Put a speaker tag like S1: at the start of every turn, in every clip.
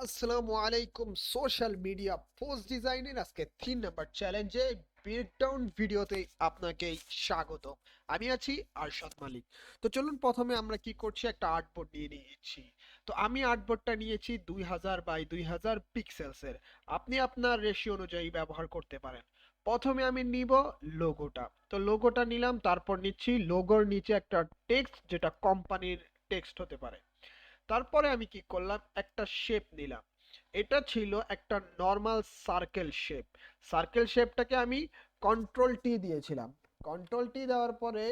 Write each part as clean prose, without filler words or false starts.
S1: আসসালামু আলাইকুম। Social media post ডিজাইনের আজকে 3 নাম্বার চ্যালেঞ্জে ব্রেকডাউন ভিডিওতে আপনাকে স্বাগত। আমি আছি আরশাদ মালিক। তো চলুন প্রথমে আমরা কি করছি, একটা আর্টবোর্ড নিয়ে নিয়েছি। তো আমি আর্টবোর্ডটা নিয়েছি 2000 বাই 2000 পিক্সেলসের। আপনি আপনার রেশিও অনুযায়ী ব্যবহার করতে পারেন। প্রথমে আমি নিব লোগোটা। তো লোগোটা নিলাম, তারপর নিচ্ছি লোগোর নিচে একটা টেক্সট, যেটা কোম্পানির টেক্সট হতে পারে। তারপরে আমি কি করলাম, একটা শেপ নিলাম। এটা ছিল একটা নর্মাল সার্কেল শেপ। সার্কেল শেপটাকে আমি কন্ট্রোল টি দিয়েছিলাম। কন্ট্রোল টি দেওয়ার পরে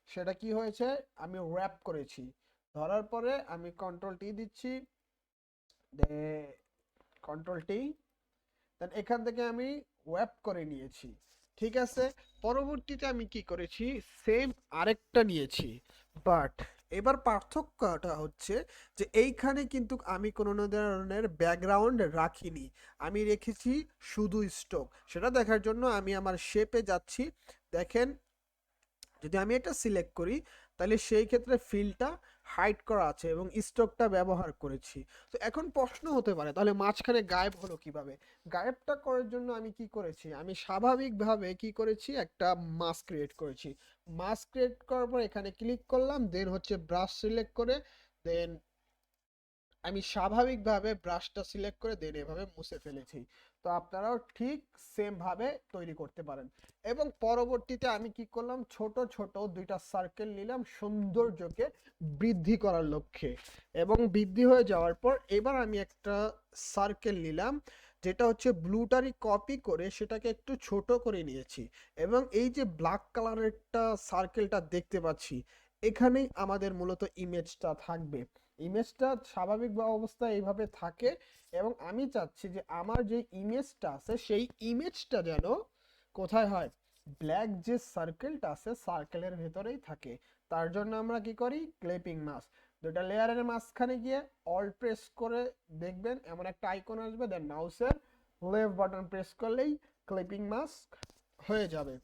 S1: সেটা কি হয়েছে, আমি র্যাপ করেছি। ধরার পরে আমি কন্ট্রোল টি দিচ্ছি, কন্ট্রোল টি, দেন এখান থেকে আমি ওয়েব করে নিয়েছি। ঠিক আছে। পরবর্তীতে আমি কি করেছি, সেম আরেকটা নিয়েছি। বাট এবার পার্থক্যটা হচ্ছে যে এইখানে কিন্তু আমি কোনো ধরনের ব্যাকগ্রাউন্ড রাখিনি। আমি রেখেছি শুধু স্টক। সেটা দেখার জন্য আমি আমার শেপে যাচ্ছি। দেখেন, যদি আমি এটা সিলেক্ট করি, তাহলে সেই ক্ষেত্রে ফিলটা হাইড করা আছে এবং স্টকটা ব্যবহার করেছি। তো এখন প্রশ্ন হতে পারে, তাহলে মাঝখানে গায়েব হলো কিভাবে? গায়েবটা করার জন্য আমি কি করেছি, আমি স্বাভাবিকভাবে কি করেছি, একটা মাস্ক ক্রিয়েট করেছি। মাস্ক ক্রিয়েট করার পর এখানে ক্লিক করলাম, দেন হচ্ছে ব্রাশ সিলেক্ট করে, দেন আমি স্বাভাবিকভাবে ব্রাশটা সিলেক্ট করে দেন এভাবে মুছে ফেলেছি। তো আপনারাও ঠিক সেম ভাবে তৈরি করতে পারেন। এবং পরবর্তীতে আমি কি করলাম, ছোট ছোট দুইটা সার্কেল নিলাম সৌন্দর্যকে বৃদ্ধি করার লক্ষ্যে। এবং বৃদ্ধি হয়ে যাওয়ার পর এবার আমি একটা সার্কেল নিলাম, যেটা হচ্ছে ব্লুটারই কপি করে সেটাকে একটু ছোট করে নিয়েছি। এবং এই যে ব্ল্যাক কালারেরটা সার্কেলটা দেখতে পাচ্ছি, এখানেই আমাদের মূলত ইমেজটা থাকবে। ইমেজটা স্বাভাবিক অবস্থায় এইভাবে থাকে। এবং আমি চাচ্ছি যে আমার যে ইমেজটা আছে সেই ইমেজটা যেন কোথায় হয়, ব্ল্যাক যে সার্কেলটা আছে সার্কেলের ভেতরেই থাকে। তার জন্য আমরা কি করি, ক্লিপিং মাস্ক। দুটা লেয়ারের মাঝখানে গিয়ে অল্ট প্রেস করে দেখবেন এমন একটা আইকন আসবে, দেন মাউসের লেফট বাটন প্রেস করলেই ক্লিপিং মাস্ক হয়ে যাবে।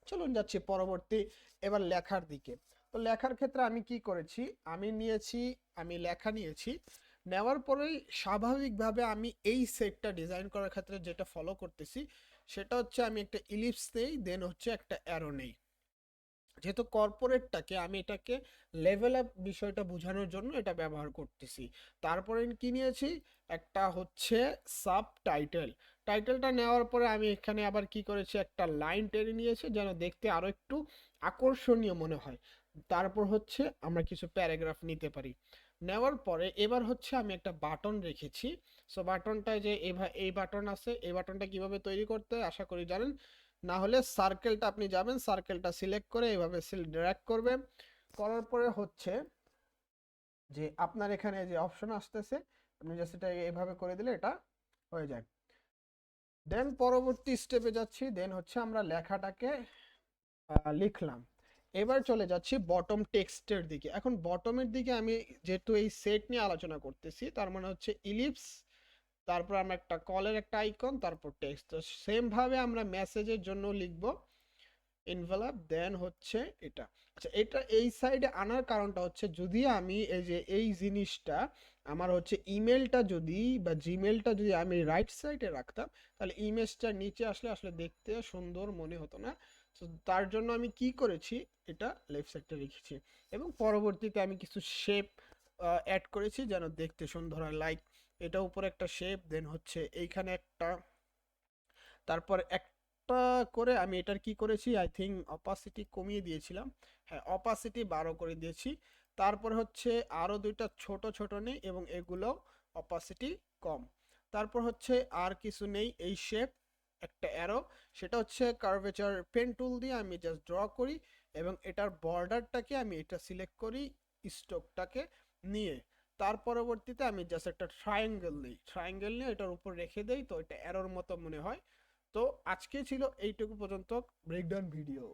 S1: চলুন যাচ্ছি পরবর্তী, এবার লেখার দিকে। তো লেখার ক্ষেত্রে আমি কি করেছি, আমি নিয়েছি, আমি লেখা নিয়েছি। নেওয়ার পরেই স্বাভাবিকভাবে আমি এই সেটটা ডিজাইন করার ক্ষেত্রে যেটা ফলো করতেছি, সেটা হচ্ছে আমি একটা ইলিপস নেই, দেন হচ্ছে একটা অ্যারো নেই। যেহেতু কর্পোরেটটাকে আমি এটাকে লেভেল আপ বিষয়টা বোঝানোর জন্য এটা ব্যবহার করতেছি। তারপরে কি নিয়েছি, একটা হচ্ছে সাব টাইটেল। টাইটেলটা নেওয়ার পরে আমি এখানে আবার কি করেছি, একটা লাইন টেনে নিয়েছি যেন দেখতে আরো একটু আকর্ষণীয় মনে হয়। তারপর হচ্ছে আমরা কিছু প্যারাগ্রাফ নিতে পারি। নেওয়ার পরে এবার হচ্ছে আমি একটা বাটন রেখেছি। সো বাটনটা যে এই বাটন আছে, এই বাটনটা কিভাবে তৈরি করতে হয় আশা করি জানেন। না হলে সার্কেলটা আপনি যাবেন, সার্কেলটা সিলেক্ট করে এভাবে ড্র্যাগ করবেন। করার পরে হচ্ছে যে আপনার এখানে যে অপশন আসতেছে, আপনি জাস্ট এটা এভাবে করে দিলে এটা হয়ে যায়। দেন পরবর্তী স্টেপে যাচ্ছি, দেন হচ্ছে আমরা লেখাটাকে লিখলাম। এবার চলে যাচ্ছি বটম টেক্সটের দিকে। এখন বটমের দিকে আমি যেহেতু এই সেট নিয়ে আলোচনা করতেছি, তার মানে হচ্ছে ইলিপস, তারপর আমরা একটা কলের একটা আইকন, তারপর টেক্সট। তো সেম ভাবে আমরা মেসেজের জন্য লিখবো এনভেলপ, দেন হচ্ছে এটা। আচ্ছা, এটা এই সাইডে আনার কারণটা হচ্ছে, যদি আমি এই যে এই জিনিসটা আমার হচ্ছে ইমেলটা যদি বা জিমেলটা যদি আমি রাইট সাইডে রাখতাম, তাহলে ইমেজটা নিচে আসলে আসলে দেখতে সুন্দর মনে হতো না। তো তার জন্য আমি কি করেছি, এটা লেফট সাইডে রেখেছি। এবং পরবর্তীতে আমি কিছু শেপ অ্যাড করেছি যেন দেখতে সুন্দর হয়। লাইক এটা উপরে একটা শেপ, দেন হচ্ছে এইখানে একটা, তারপর একটা করে আমি এটার কি করেছি, আই থিঙ্ক অপাসিটি কমিয়ে দিয়েছিলাম। হ্যাঁ, অপাসিটি 12 করে দিয়েছি। তারপর হচ্ছে আরো দুইটা ছোট ছোট নেই এবং এগুলো অপাসিটি কম। তারপর হচ্ছে আর কিছু নেই, এই শেপ, একটা অ্যারো, সেটা হচ্ছে কার্ভেচার পেন টুল দিয়ে আমি জাস্ট ড্র করি। এবং এটার বর্ডারটাকে আমি এটা সিলেক্ট করি, স্ট্রোকটাকে নিয়ে। তার পরবর্তীতে আমি জাস্ট একটা ট্রায়াঙ্গেল নিই, ট্রায়াঙ্গেল নিয়ে এটার উপর রেখে দেই, তো এটা অ্যারোর মতো মনে হয়। তো আজকে ছিল এইটুকু পর্যন্ত ব্রেকডাউন ভিডিও।